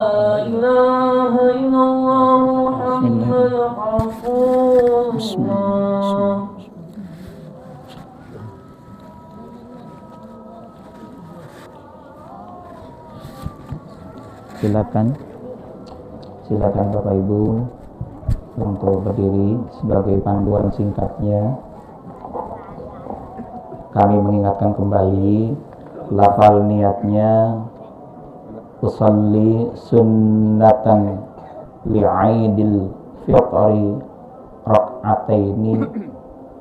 إله إلا الله محمد رسول بسم الله. Silakan Bapak Ibu untuk berdiri sebagai panduan singkatnya. Kami mengingatkan kembali lafal niatnya usalli sunnatan li'aidil fitri rak'ataini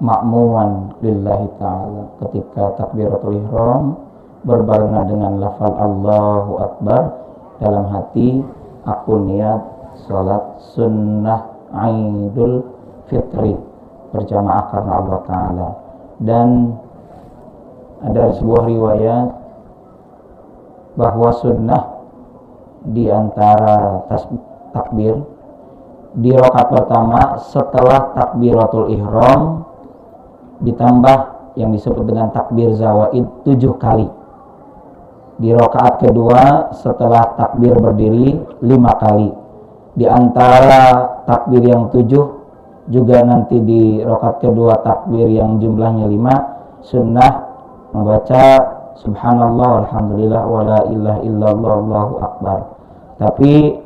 ma'muman lillahi ta'ala. Ketika takbiratul ihram berbarengan dengan lafal Allahu Akbar, dalam hati aku niat salat sunnah Aidul Fitri berjamaah karena Allah Ta'ala. Dan ada sebuah riwayat bahwa sunnah di antara takbir di rakaat pertama setelah takbiratul ihram ditambah yang disebut dengan takbir zawaid 7 kali. Di rakaat kedua setelah takbir berdiri 5 kali. Di antara takbir yang 7 juga nanti di rakaat kedua takbir yang jumlahnya 5 sunnah membaca subhanallah alhamdulillah wala ilaha illallah allahu akbar. Tapi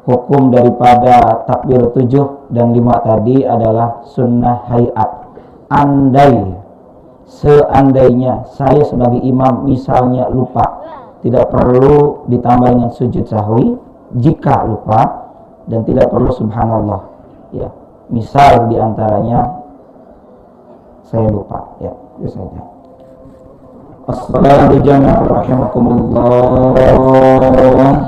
hukum daripada takbir 7 dan 5 tadi adalah sunnah hayat. Seandainya saya sebagai imam misalnya lupa, tidak perlu ditambah dengan sujud sahwi jika lupa, dan tidak perlu subhanallah ya. Misal diantaranya saya lupa ya, itu saja. Assalatu jami'an rahimakumullah.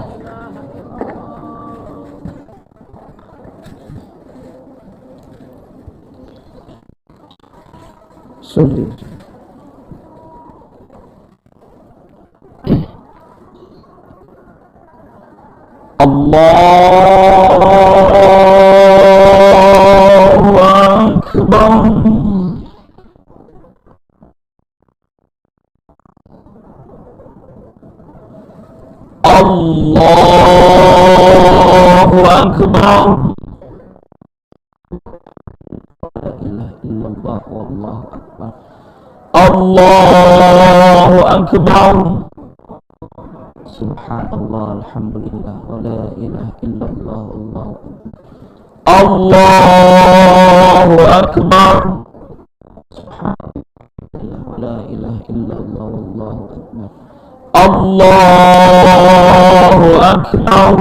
Sulit. Allahu Akbar. Allahu Akbar. La ilaha illallah wallahu akbar. Allahu akbar. Subhanallah alhamdulillah wa la ilaha illallah wallahu akbar. Allahu akbar. Subhanallah wa la ilaha illallah wallahu akbar. Allahu akbar.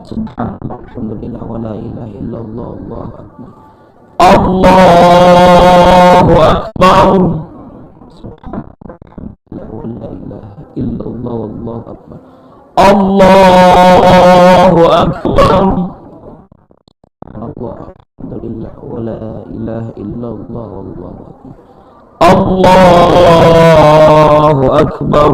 Subhanallah alhamdulillah wa la ilaha illallah wallahu akbar. Allahu akbar. Subhanallah wa la ilaha illallah wallahu akbar. Allahu akbar. Alhamdulillah wa la ilaha illallah wallahu akbar. Allahu akbar.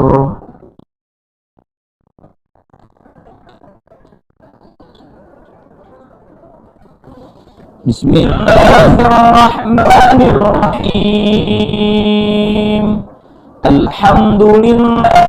Bismillahirrahmanirrahim. Alhamdulillah.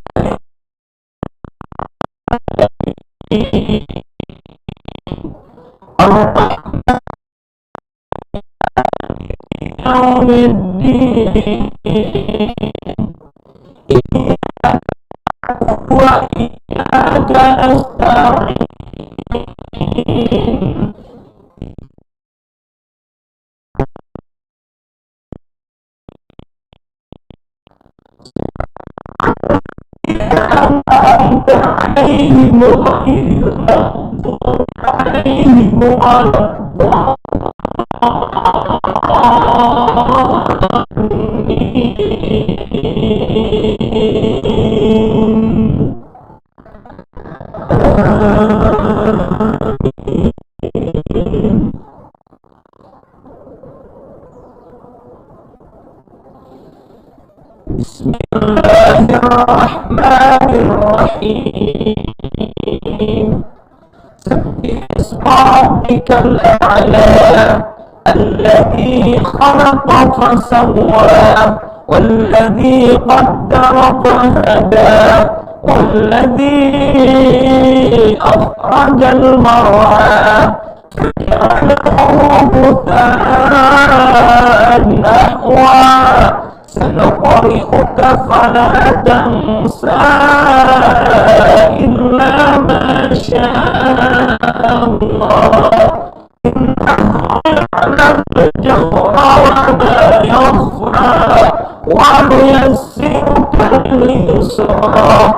Bismillahirrahmanirrahim. Sabbih isma rabbikal a'la alladhi khalaqa fasawwa walladhi qaddara fahada والذي أخرج المرعى غثاء نحوا سنقرئك فلا تنسى إلا ما شاء الله إنه يعلم الجهر وما يخفى ونيسرك لليسرى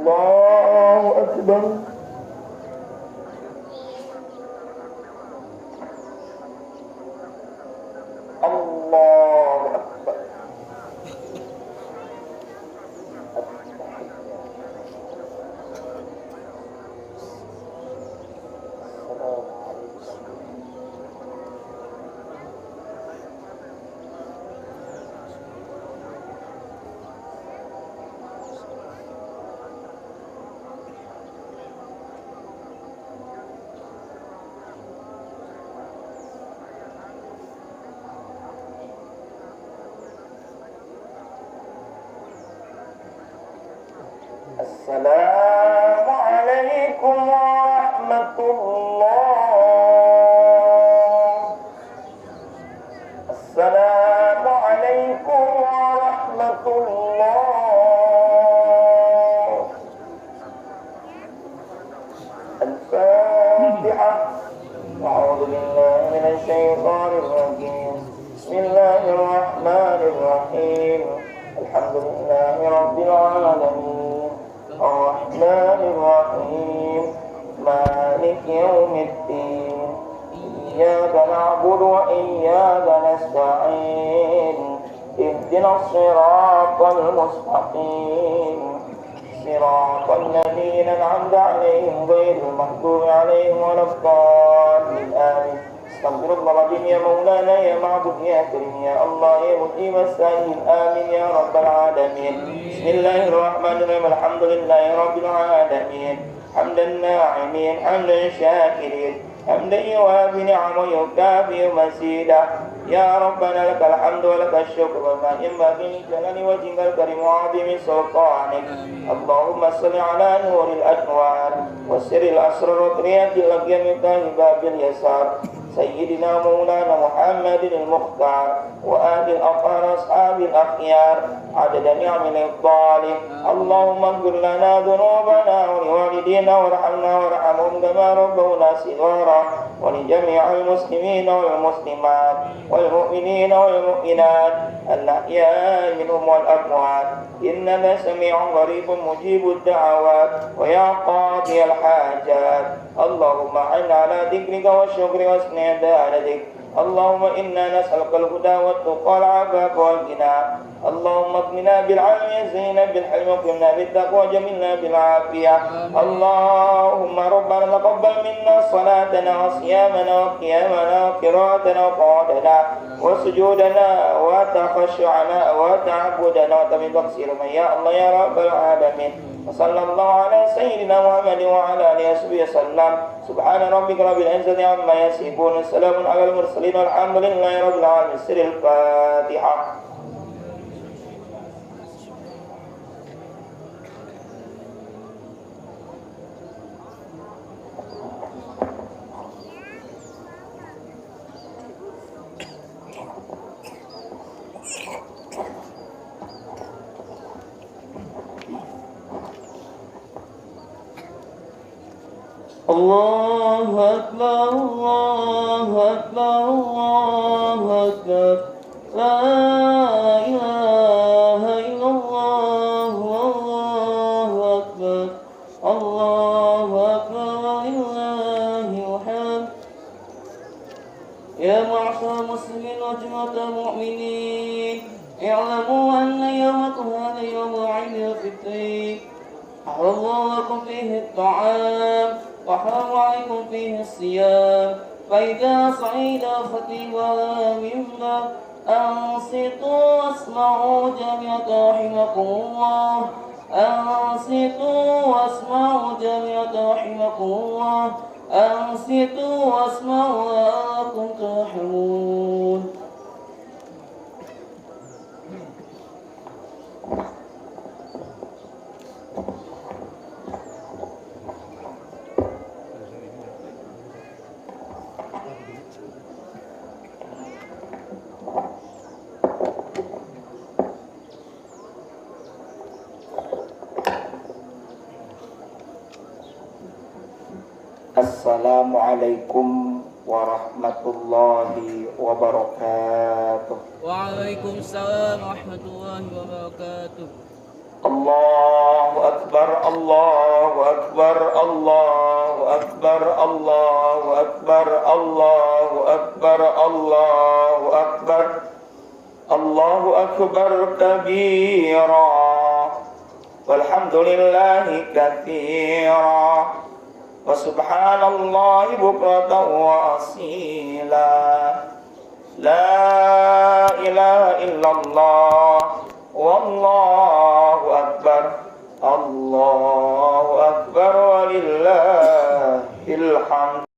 الله أكبر الله أكبر السلام عليكم ورحمة الله السلام عليكم ورحمة الله الفاتحة أعوذ بالله من الشيطان الرجيم بسم الله الرحمن الرحيم الحمد لله رب العالمين الرحمن الرحيم مالك يوم الدين إياك نعبد وإياك نستعين اهدنا الصراط المستقيم صراط الذين أنعمت عليهم غير المغضوب عليهم ولا الضالين آمين استغفر الله العظيم يا مولانا يا معبود يا كريم يا الله يا مجيب السائل آمين يا رب العالمين بسم الله الرحمن الرحيم الحمد لله رب العالمين حمدا الناعمين حمدا شاكرين حمدا يوافي نعمه يكافئ مزيدا يا ربنا لك الحمد ولك الشكر وما ينبغي لجلال وجهك الكريم وعظيم سلطانك اللهم صل على نور الانوار وسر الاسرار وطريقه الاقيام مفتاح باب اليسار سيدنا مولانا محمد المختار وآل الأطهار أصحاب الأخيار عدد نعم الإفضال اللهم اغفر لنا ذنوبنا ولوالدينا وارحمنا وارحمهم كما ربونا صغارا ولجميع المسلمين والمسلمات والمؤمنين والمؤمنات الأحياء منهم والأموات إنك سميع قريب مجيب الدعوات ويا قاضي الحاجات اللهم أعنا على ذكرك والشكر وحسن عبادتك اللهم إنا نسألك الهدى والتقى والعفاف والغنى اللهم اغننا بالعلم وزينا بالحلم وكرمنا بالتقوى وجملنا بالعافية اللهم ربنا تقبل منا صلاتنا وصيامنا وقيامنا وقراءتنا وقعودنا وسجودنا وتخشعنا وتعبدنا وتمن تقصيرنا يا الله يا رب العالمين وصلى الله على سيدنا محمد وعلى آله وصحبه وسلم سبحان ربك رب العزة عما يصفون السلام على المرسلين والحمد لله رب العالمين سر الفاتحة الله أكبر الله أكبر الله أكبر لا إله إلا الله والله أكبر الله أكبر ولله الحمد يا معشر المسلمين وجماعة المؤمنين اعلموا أن يومكم هذا يوم عيد الفطر أحل الله لكم فيه الطعام وحرم عليكم فيه الصيام فإذا صعد الخطيب على المنبر أنصتوا واسمعوا جميعا رحمكم الله أنصتوا واسمعوا جميعا رحمكم الله أنصتوا واسمعوا لعلكم ترحمون Assalamualaikum warahmatullahi wabarakatuh. Waalaikumsalam warahmatullahi wabarakatuh. Allahu Akbar. الله أكبر الله أكبر الله أكبر الله أكبر الله أكبر الله أكبر كبيرا والحمد لله كثيرا وسبحان الله بكرة وأصيلا لا إله إلا الله والله أكبر الله أكبر ولله الحمد.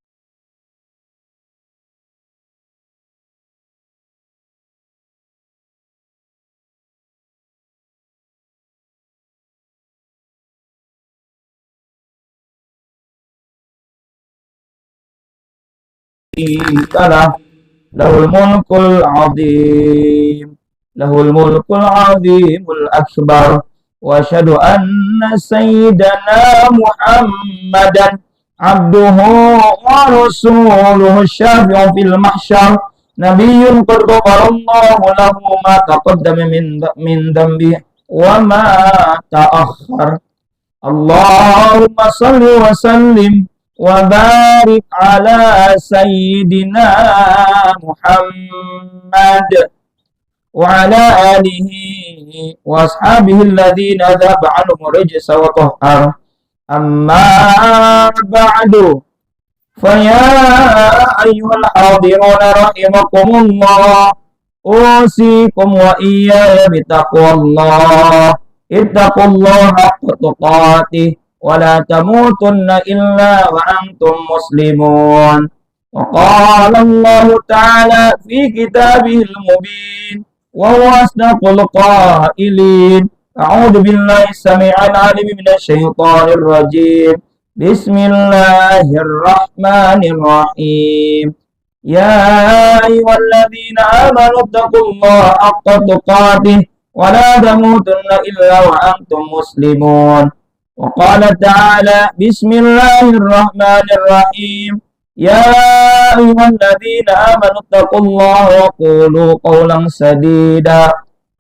Lahul mulkul azim, lahul mulkul azimul akbar, wa asyhadu anna sayyidana Muhammadan abduhu wa rasuluhu syafi'u fil mahsyar, nabiyyun qad ghafarallahu lahu ma taqaddama min dhanbi wa ma ta'akhkhar. Allahumma salli wa sallim wa barik ala sayyidina Muhammad wa ala alihi wa ashabihi alladhina dhaba anhum rijsa wa tahhar. Amma ba'du, fa ya ayyuhal hadiruna rahimakumullah, usikum wa iyaya bitaqwallah. Ittaqullaha haqqa tuqatih wa la tamutunna illa wa antum muslimun. Wa qala Allah ta'ala fi kitabihil mubin wa huwa asdaqul qailin. A'udzu billahi samii'il 'aliim minasy syaithaanir rajiim. Bismillahirrahmanirrahim. Ya ayyuhalladzina amanu taqullaha haqqa tuqatih wa la tamutunna illa wa antum muslimun. Wa qala ta'ala bismillahirrahmanirrahim. Ya ayyuhalladzina amanu taqullaha wa qulu qawlan sadida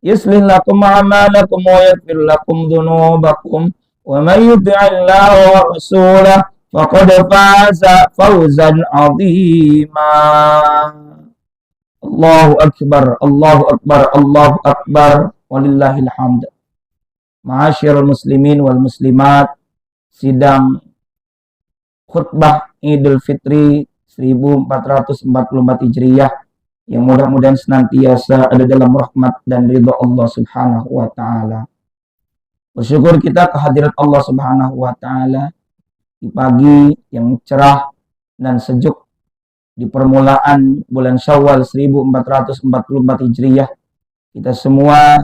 yuslih lakum a'malakum wa yaghfir lakum dhunubakum wa may yuti'illaha wa rasulahu faqad faza fawzan 'azima. Allahu akbar, Allahu akbar, Allahu akbar, walillahil hamd. Ma'asyiral muslimin wal muslimat, sidang khutbah Idul Fitri 1444 Hijriah yang mudah-mudahan senantiasa ada dalam rahmat dan ridha Allah Subhanahu wa taala. Bersyukur kita kehadirat Allah Subhanahu wa taala di pagi yang cerah dan sejuk di permulaan bulan Syawal 1444 Hijriah. Kita semua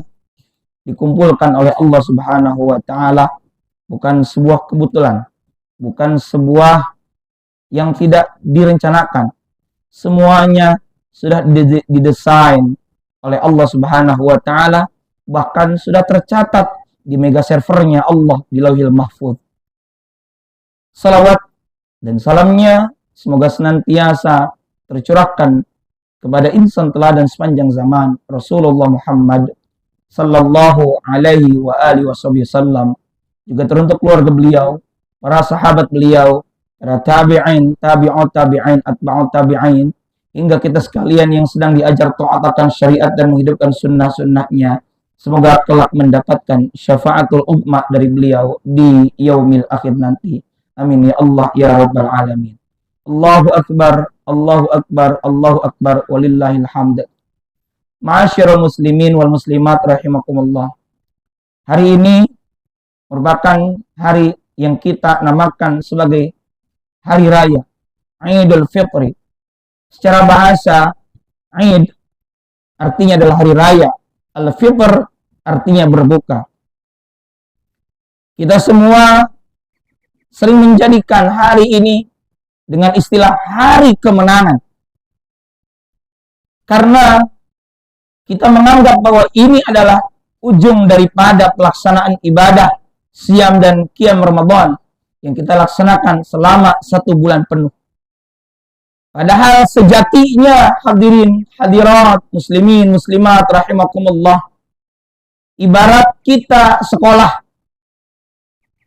dikumpulkan oleh Allah Subhanahu wa taala bukan sebuah kebetulan, bukan sebuah yang tidak direncanakan. Semuanya sudah didesain oleh Allah Subhanahu wa taala, bahkan sudah tercatat di mega servernya Allah di Lauhil Mahfuz. Salawat dan salamnya semoga senantiasa tercurahkan kepada insan teladan sepanjang zaman, Rasulullah Muhammad sallallahu alaihi wa alihi wasallam, juga teruntuk keluarga beliau, para sahabat beliau, para tabi'in, tabi'ut tabi'in, atba'ut tabi'in, hingga kita sekalian yang sedang diajar taat akan syariat dan menghidupkan sunnah-sunnahnya. Semoga kelak mendapatkan syafaatul ummah dari beliau di yaumil akhir nanti. Amin ya Allah ya rabbal alamin. Allahu akbar, Allahu akbar, Allahu akbar, walillahil hamd. Ma'asyiral muslimin wal muslimat rahimakumullah. Hari ini merupakan hari yang kita namakan sebagai hari raya Idul Fitri. Secara bahasa, Id artinya adalah hari raya, Al-Fitr artinya berbuka. Kita semua sering menjadikan hari ini dengan istilah hari kemenangan. Karena kita menganggap bahwa ini adalah ujung daripada pelaksanaan ibadah Siyam dan Qiyam Ramadan yang kita laksanakan selama 1 bulan penuh. Padahal sejatinya hadirin hadirat muslimin muslimat rahimakumullah, ibarat kita sekolah,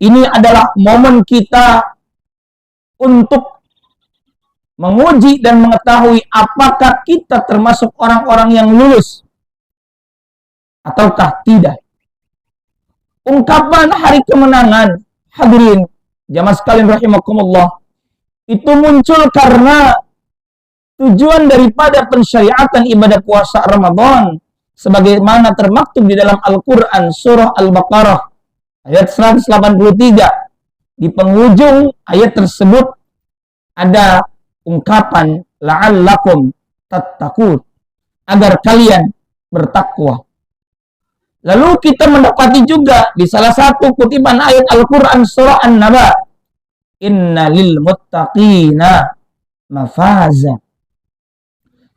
Ini adalah momen kita untuk menguji dan mengetahui apakah kita termasuk orang-orang yang lulus ataukah tidak. Ungkapan hari kemenangan, hadirin jamaah sekalian rahimakumullah, itu muncul karena tujuan daripada pensyariatan ibadah puasa Ramadan sebagaimana termaktub di dalam Al-Quran surah Al-Baqarah ayat 183. Di penghujung ayat tersebut ada ungkapan la'allakum tattaqun, agar kalian bertakwa. Lalu kita mendapati juga di salah satu kutipan ayat Al-Quran surah An-Naba, inna lil muttaqina mafaza.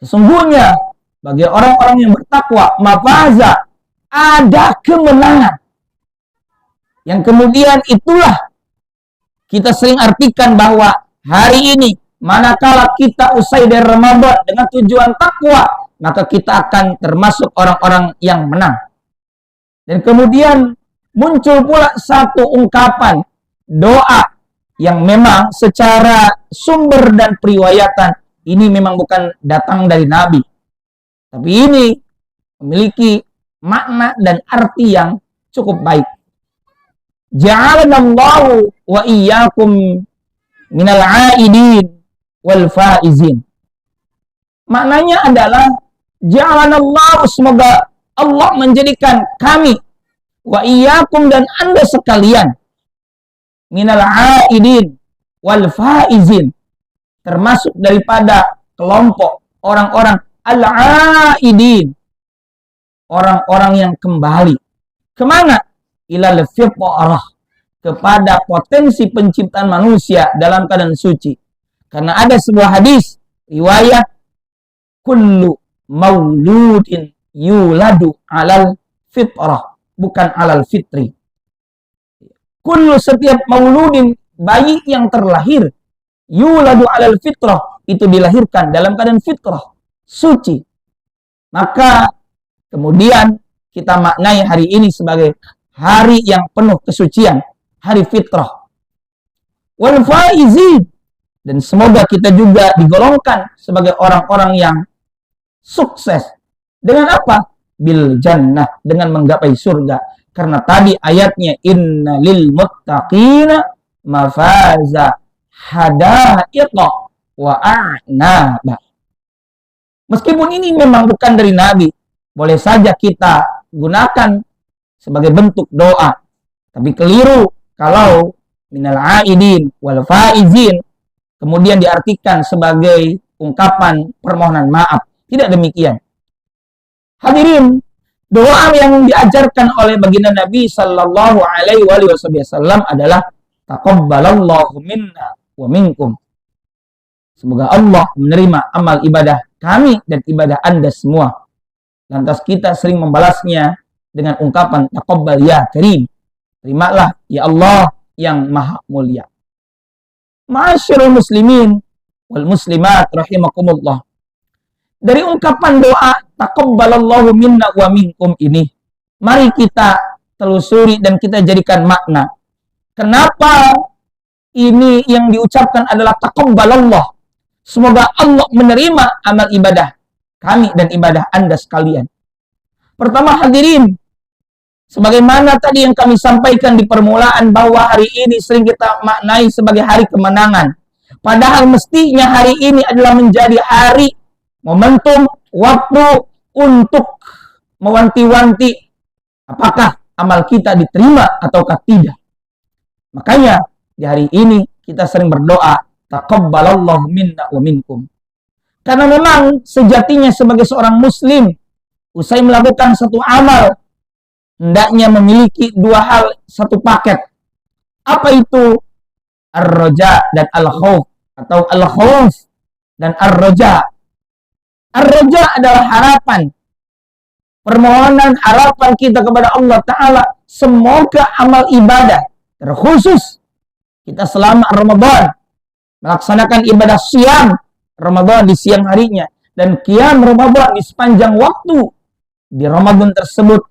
Sesungguhnya bagi orang-orang yang bertakwa, mafaza, ada kemenangan. Yang kemudian itulah kita sering artikan bahwa hari ini manakala kita usai dari Ramadan dengan tujuan takwa, maka kita akan termasuk orang-orang yang menang. Dan kemudian muncul pula satu ungkapan doa yang memang secara sumber dan periwayatan ini memang bukan datang dari Nabi, tapi ini memiliki makna dan arti yang cukup baik. Ja'alanallahu wa iyyakum minal 'aidin wal faizin. Maknanya adalah ja'alanallahu, semoga Allah menjadikan kami wa iyyakum dan Anda sekalian minal 'aidin wal faizin, termasuk daripada kelompok orang-orang al-'aidin, orang-orang yang kembali kemana? Ilal fitrah, kepada potensi penciptaan manusia dalam keadaan suci. Karena ada sebuah hadis riwayat, kullu mauludin yuladu alal fitrah, bukan alal fitri. Kullu, setiap mauludin, bayi yang terlahir, yuladu alal fitrah, itu dilahirkan dalam keadaan fitrah, suci. Maka kemudian kita maknai hari ini sebagai hari yang penuh kesucian, hari fitrah. Wal faizin, dan semoga kita juga digolongkan sebagai orang-orang yang sukses. Dengan apa? Bil jannah, dengan menggapai surga. Karena tadi ayatnya inna lil muttaqina mafaza hadaiqa wa a'naba. Meskipun ini memang bukan dari Nabi, boleh saja kita gunakan sebagai bentuk doa, tapi keliru kalau minal aidin wal faizin kemudian diartikan sebagai ungkapan permohonan maaf. Tidak demikian. Hadirin, doa yang diajarkan oleh baginda Nabi sallallahu alaihi wasallam adalah taqabbalallahu minna wa minkum. Semoga Allah menerima amal ibadah kami dan ibadah Anda semua. Lantas kita sering membalasnya dengan ungkapan taqabbal ya karim, terimalah ya Allah yang maha mulia. Ma'asyiral muslimin wal muslimat rahimakumullah, dari ungkapan doa taqabbalallahu minna wa minkum ini, mari kita telusuri dan kita jadikan makna. Kenapa ini yang diucapkan adalah taqabbalallah, semoga Allah menerima amal ibadah kami dan ibadah Anda sekalian. Pertama hadirin, sebagaimana tadi yang kami sampaikan di permulaan bahwa hari ini sering kita maknai sebagai hari kemenangan. Padahal mestinya hari ini adalah menjadi hari momentum, waktu untuk mewanti-wanti apakah amal kita diterima ataukah tidak. Makanya di hari ini kita sering berdoa taqabbalallahu minna wa minkum. Karena memang sejatinya sebagai seorang muslim, usai melakukan satu amal, hendaknya memiliki dua hal satu paket. Apa itu? Ar-roja dan al-khawf, atau al-khawf dan ar-roja. Ar-roja adalah harapan, permohonan harapan kita kepada Allah Ta'ala, semoga amal ibadah, terkhusus kita selama Ramadan melaksanakan ibadah siam Ramadan di siang harinya dan qiyam Ramadan di sepanjang waktu di Ramadan tersebut,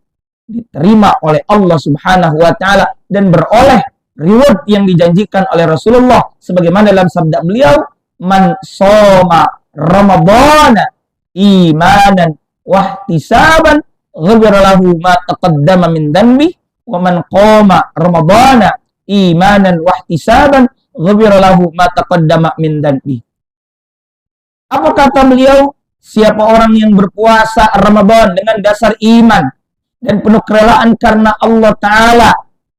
diterima oleh Allah Subhanahu wa Ta'ala dan beroleh reward yang dijanjikan oleh Rasulullah sebagaimana dalam sabda beliau, man shoma ramadhana imanan wahtisaban ghufira lahu ma taqaddama min dhanbi wa man qama ramadhana imanan wahtisaban ghufira lahu ma taqaddama min dhanbi. Apa kata beliau? Siapa orang yang berpuasa Ramadan dengan dasar iman dan penuh kerelaan karena Allah Ta'ala,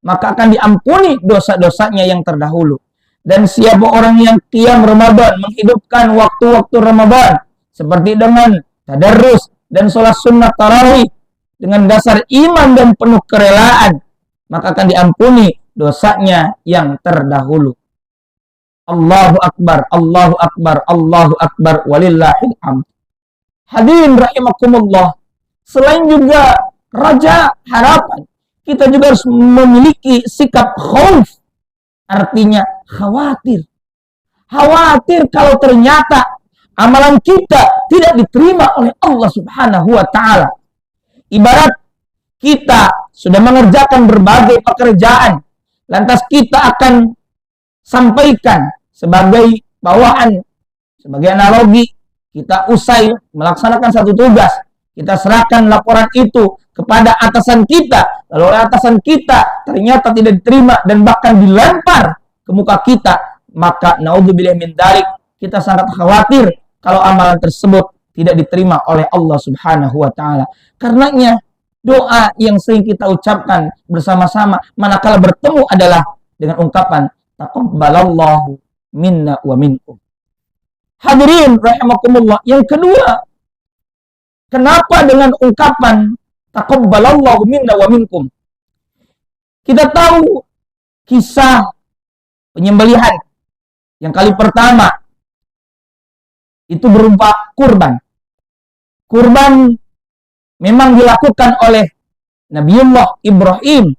maka akan diampuni dosa-dosanya yang terdahulu. Dan siapa orang yang qiyam Ramadan, menghidupkan waktu-waktu Ramadan, seperti dengan tadarrus dan sholat sunnah tarawih, dengan dasar iman dan penuh kerelaan, maka akan diampuni dosanya yang terdahulu. Allahu Akbar, Allahu Akbar, Allahu Akbar, walillahil hamd. Hadirin rahimakumullah, selain juga raja harapan, kita juga harus memiliki sikap khauf, artinya khawatir. Khawatir kalau ternyata amalan kita tidak diterima oleh Allah Subhanahu wa Ta'ala. Ibarat kita sudah mengerjakan berbagai pekerjaan, lantas kita akan sampaikan sebagai bawaan, sebagai analogi, kita usai melaksanakan satu tugas, kita serahkan laporan itu kepada atasan kita, lalu atasan kita ternyata tidak diterima dan bahkan dilempar ke muka kita, maka naudzubillah min dzalik, kita sangat khawatir kalau amalan tersebut tidak diterima oleh Allah Subhanahu wa Ta'ala. Karenanya doa yang sering kita ucapkan bersama-sama manakala bertemu adalah dengan ungkapan taqabbalallahu minna wa minkum. Hadirin rahimakumullah, yang kedua, kenapa dengan ungkapan taqabbalallahu minna wa minkum? Kita tahu kisah penyembelihan yang kali pertama itu berupa kurban. Kurban memang dilakukan oleh Nabiullah Ibrahim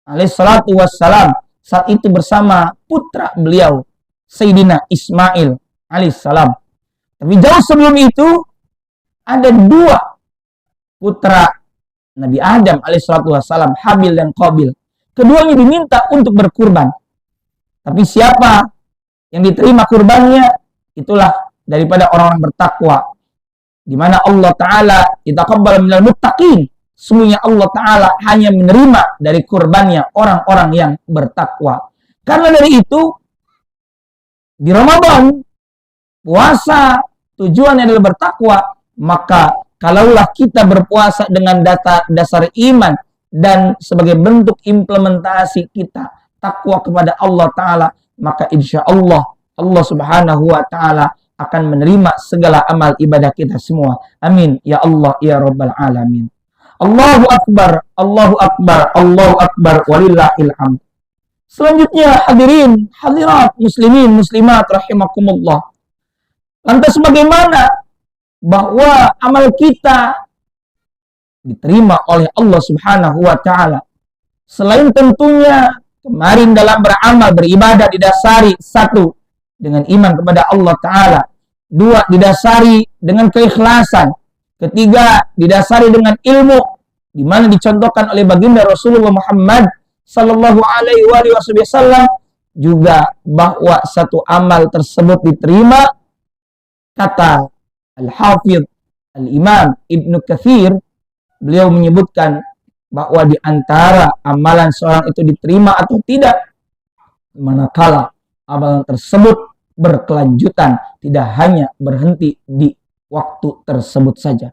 alaihissalatu wassalam saat itu bersama putra beliau Sayyidina Ismail alaihissalam. Tapi jauh sebelum itu ada dua putra Nabi Adam alaihissalatu wassalam, Habil dan Qabil. Keduanya diminta untuk berkurban. Tapi siapa yang diterima kurbannya? Itulah daripada orang-orang bertakwa, di mana Allah Ta'ala yataqabbal minal muttaqin. Sesungguhnya Allah Ta'ala hanya menerima dari kurbannya orang-orang yang bertakwa. Karena dari itu, di Ramadan, puasa tujuannya adalah bertakwa, maka kalaulah kita berpuasa dengan dasar iman dan sebagai bentuk implementasi kita takwa kepada Allah Ta'ala, maka insya Allah Allah Subhanahu wa Ta'ala akan menerima segala amal ibadah kita semua. Amin ya Allah ya Rabbal Alamin. Allahu Akbar, Allahu Akbar, Allahu Akbar, walillahil hamd. Selanjutnya hadirin, hadirat, muslimin, muslimat rahimakumullah. Lantas bagaimana bahwa amal kita diterima oleh Allah Subhanahu wa Ta'ala? Selain tentunya kemarin dalam beramal, beribadah didasari satu, dengan iman kepada Allah Ta'ala, dua, didasari dengan keikhlasan, ketiga, didasari dengan ilmu, di mana dicontohkan oleh baginda Rasulullah Muhammad sallallahu alaihi wasallam, juga bahwa satu amal tersebut diterima. Kata Al-Hafidh Al-Imam Ibnu Katsir, beliau menyebutkan bahwa di antara amalan seorang itu diterima atau tidak, manakala amalan tersebut berkelanjutan, tidak hanya berhenti di waktu tersebut saja.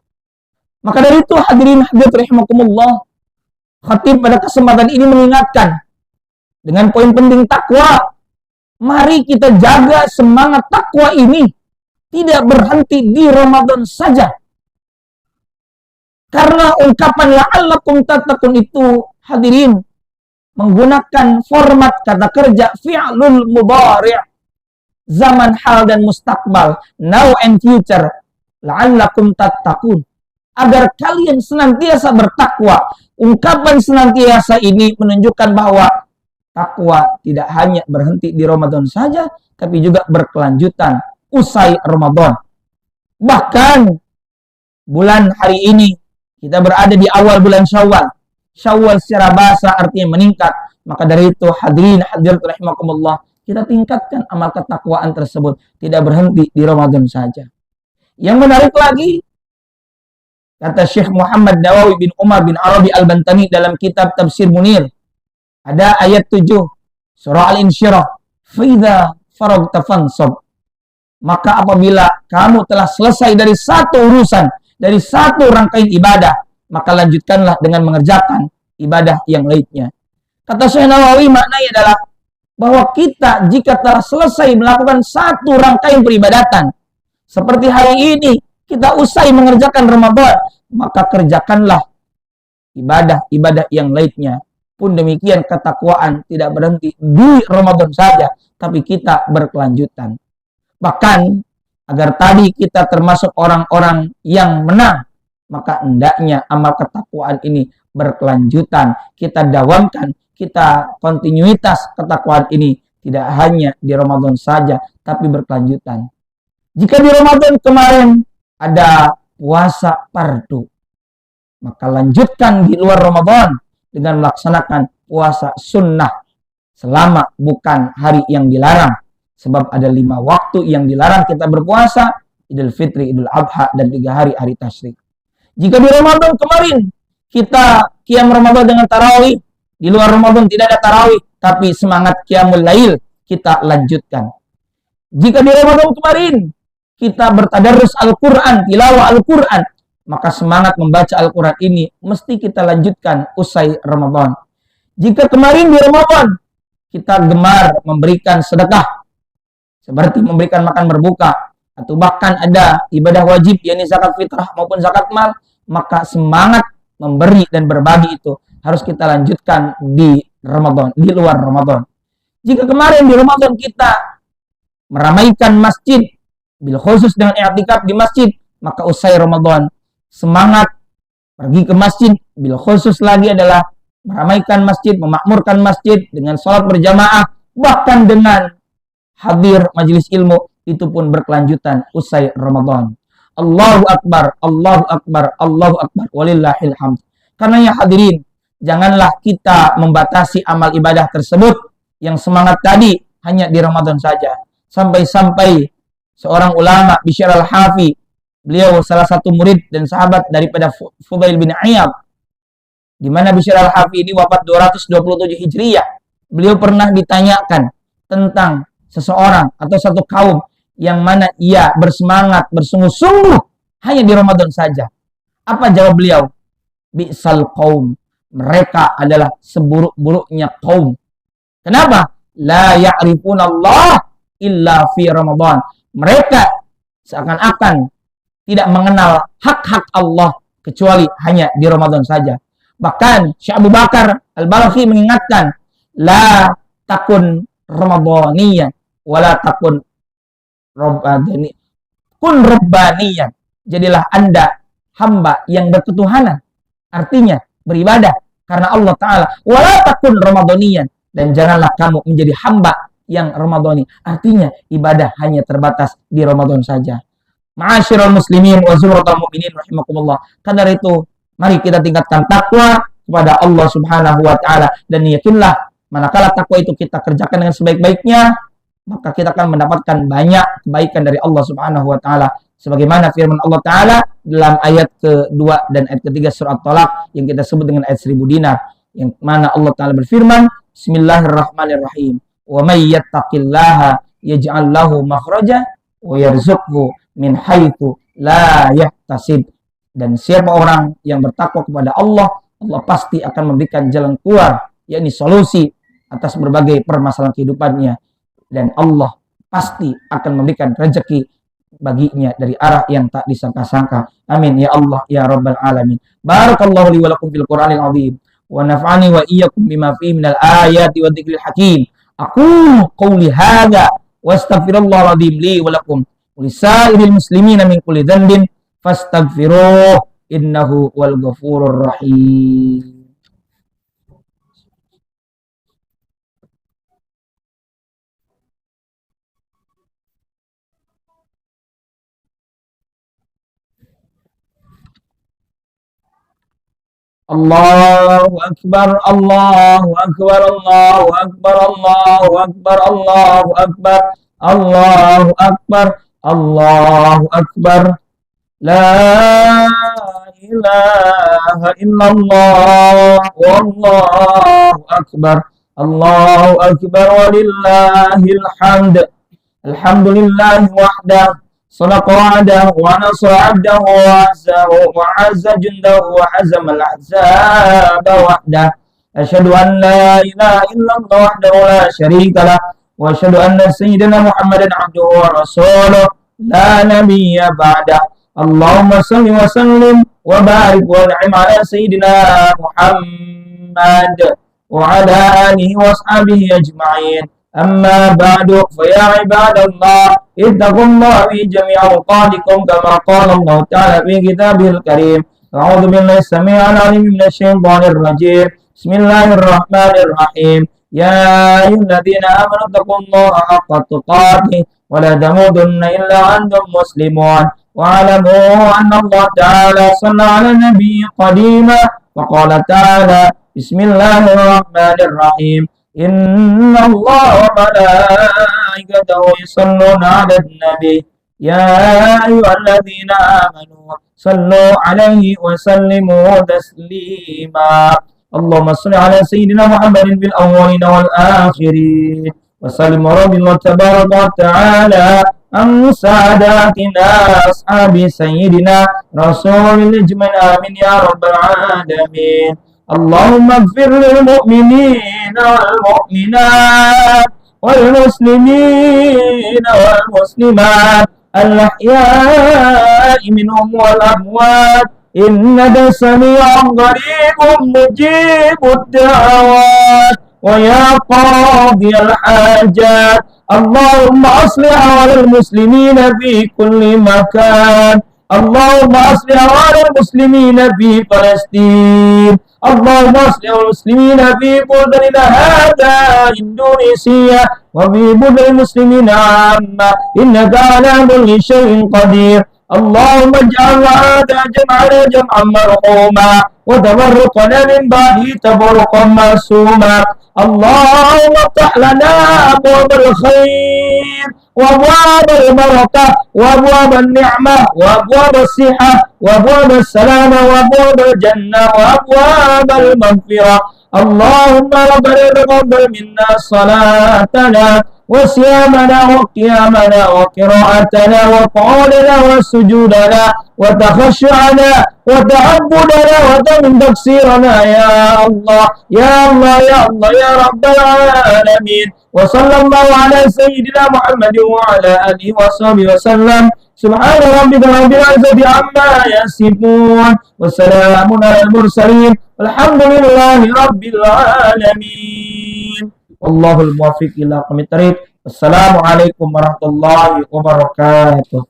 Maka dari itu hadirin hadirat rahimakumullah, khatib pada kesempatan ini mengingatkan dengan poin penting takwa. Mari kita jaga semangat takwa ini tidak berhenti di Ramadan saja. Karena ungkapan la'allakum tattaqun itu hadirin menggunakan format kata kerja fi'lul mudhari', zaman hal dan mustakbal, now and future. La'allakum tattaqun, agar kalian senantiasa bertakwa. Ungkapan senantiasa ini menunjukkan bahwa takwa tidak hanya berhenti di Ramadan saja, tapi juga berkelanjutan usai Ramadan. Bahkan bulan hari ini kita berada di awal bulan Syawal. Syawal secara bahasa artinya meningkat. Maka dari itu hadirin hadirat rahimakumullah, kita tingkatkan amal ketakwaan tersebut, tidak berhenti di Ramadan saja. Yang menarik lagi, kata Syekh Muhammad Nawawi bin Umar bin Arabi Al-Bantani dalam kitab Tafsir Munir, ada ayat 7 surah Al-Insyirah, "Fa'idza faragta fansab." Maka apabila kamu telah selesai dari satu urusan, dari satu rangkaian ibadah, maka lanjutkanlah dengan mengerjakan ibadah yang lainnya. Kata Syekh Nawawi, maknanya adalah bahwa kita jika telah selesai melakukan satu rangkaian peribadatan, seperti hari ini kita usai mengerjakan Ramadan, maka kerjakanlah ibadah-ibadah yang lainnya. Pun demikian ketakwaan tidak berhenti di Ramadan saja, tapi kita berkelanjutan. Bahkan agar tadi kita termasuk orang-orang yang menang, maka hendaknya amal ketakwaan ini berkelanjutan. Kita dawamkan, kita kontinuitas ketakwaan ini tidak hanya di Ramadan saja, tapi berkelanjutan. Jika di Ramadan kemarin ada puasa fardu, maka lanjutkan di luar Ramadan dengan melaksanakan puasa sunnah selama bukan hari yang dilarang. Sebab ada 5 waktu yang dilarang kita berpuasa, Idul Fitri, Idul Adha, dan 3 hari tasyrik. Jika di Ramadan kemarin kita qiyam Ramadan dengan tarawih, di luar Ramadan tidak ada tarawih, tapi semangat qiyamul lail kita lanjutkan. Jika di Ramadan kemarin kita bertadarus Al-Quran, tilawah Al-Quran, maka semangat membaca Al-Quran ini mesti kita lanjutkan usai Ramadan. Jika kemarin di Ramadan kita gemar memberikan sedekah, seperti memberikan makan berbuka, atau bahkan ada ibadah wajib, yakni zakat fitrah maupun zakat mal, maka semangat memberi dan berbagi itu harus kita lanjutkan di Ramadan, di luar Ramadan. Jika kemarin di Ramadan kita meramaikan masjid, bil khusus dengan i'tikaf di masjid, maka usai Ramadan semangat pergi ke masjid, bil khusus lagi adalah meramaikan masjid, memakmurkan masjid dengan sholat berjamaah, bahkan dengan hadir majelis ilmu, itu pun berkelanjutan usai Ramadan. Allahu Akbar, Allahu Akbar, Allahu Akbar, walillahil hamd. Karena ya hadirin, janganlah kita membatasi amal ibadah tersebut yang semangat tadi hanya di Ramadan saja. Sampai-sampai seorang ulama, Bishr al-Hafi, beliau salah satu murid dan sahabat daripada Fudail bin Iyad, di mana Bishr al-Hafi ini wafat 227 Hijriyah. Beliau pernah ditanyakan tentang seseorang atau satu kaum yang mana ia bersemangat, bersungguh-sungguh hanya di Ramadan saja. Apa jawab beliau? Bi'sal qaum. Mereka adalah seburuk-buruknya kaum. Kenapa? La ya'rifuna Allah illa fi Ramadan. Mereka seakan-akan tidak mengenal hak-hak Allah kecuali hanya di Ramadan saja. Bahkan Syekh Abu Bakar Al-Balkhi mengingatkan, la takun Ramadaniyan wala takun Rabbani, kun Rabbaniyan. Jadilah Anda hamba yang berketuhanan, artinya beribadah karena Allah Ta'ala. Wala takun Ramadaniyan, dan janganlah kamu menjadi hamba yang Ramadhani, artinya ibadah hanya terbatas di Ramadan saja. Ma'asyiral muslimin wa zumratal mu'minin rahimakumullah. Karena itu mari kita tingkatkan takwa kepada Allah Subhanahu wa taala, dan yakinlah manakala takwa itu kita kerjakan dengan sebaik-baiknya, maka kita akan mendapatkan banyak kebaikan dari Allah Subhanahu wa taala. Sebagaimana firman Allah Ta'ala dalam ayat kedua dan ayat ketiga surat Talaq yang kita sebut dengan ayat 1000 dinar, yang mana Allah Ta'ala berfirman, Bismillahirrahmanirrahim, wa may yattaqillaha yaj'al lahu makhraja wa yarzuqhu min haitsu la yahtasib. Dan siapa orang yang bertakwa kepada Allah, Allah pasti akan memberikan jalan keluar, yakni solusi atas berbagai permasalahan kehidupannya, dan Allah pasti akan memberikan rezeki baginya dari arah yang tak disangka-sangka. Amin ya Allah ya rabbal alamin. Barakallahu li wa lakum fil Qur'anil azim wa naf'ani wa iyyakum bima fihi minal ayati wa dzikril hakim. Aku qouli hadza wa astaghfirullahal azim li wa lakum wa lisairil muslimina min kulli dhanbin fastaghfiruh innahu wal ghafurur rahim. Allahu Akbar, Allahu Akbar, Allahu Akbar, Allahu Akbar, Allahu Akbar, Allahu Akbar, Allahu Akbar. La ilaha illallah, wallahu akbar, Allahu akbar, walillahil hamd. Alhamdulillah wahdah, صدق وعده ونصر عبده وعز جنده وحزم الأحزاب وحده أشهد أن لا إله إلا الله وحده لا شريك له وأشهد أن سيدنا محمدا عبده ورسوله لا نبي بعده اللهم صل وسلم وبارك وانعم على سيدنا محمد وعلى آله وأصحابه أجمعين أما بعد فيا عباد الله اتقوا الله في جميع أوقاتكم كما قال الله تعالى في كتابه الكريم أعوذ بالله السميع العليم من الشيطان الرجيم بسم الله الرحمن الرحيم يا أيها الذين آمنوا اتقوا الله حق تقاته ولا تموتن إلا وأنتم مسلمون واعلموا أن الله تعالى صلى على النبي قديما وقال تعالى بسم الله الرحمن الرحيم إن الله وملائكته يصلون على النبي يا أيها الذين آمنوا صلوا عليه وسلموا تسليما اللهم صل على سيدنا محمد في الأولين والآخرين وسلم رضي الله تبارك وتعالى عن ساداتنا أصحاب سيدنا رسول الأجمل آمين يا رب العالمين اللهم اغفر للمؤمنين والمؤمنات والمسلمين والمسلمات الأحياء منهم والأموات إنك سميع قريب مجيب الدعوات ويا قاضي الحاجات اللهم أصلح على المسلمين في كل مكان اللهم أصلح على المسلمين في فلسطين اللهم أصلح المسلمين في بلدنا هذا إندونيسيا وفي بلد المسلمين عامة إنك على كل شيء قدير اللهم اجعل هذا جمعنا جمعا مرحوما وتفرقنا من بعده تفرقا معصوما اللهم افتح لنا أبواب الخير وأبواب البركة وأبواب النعمة وأبواب الصحة وأبواب السلامة وأبواب الجنة وأبواب المغفرة اللهم ربنا تقبل منا صلاتنا وصيامنا وقيامنا وقراءتنا وقولنا وسجودنا وتخشعنا وتعبدنا وتمن تقصيرنا يا الله يا الله يا الله يا رب العالمين وصلى الله على سيدنا محمد وعلى آله وصحبه وسلم سبحان ربك رب العزة عما يصفون وسلام على المرسلين والحمد لله رب العالمين والله الموفق إلى أقوم الطريق السلام عليكم ورحمة الله وبركاته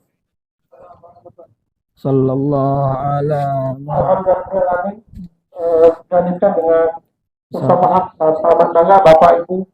Sallallahu ala Alhamdulillah, lanjutkan dengan usaha sahabat Bapak Ibu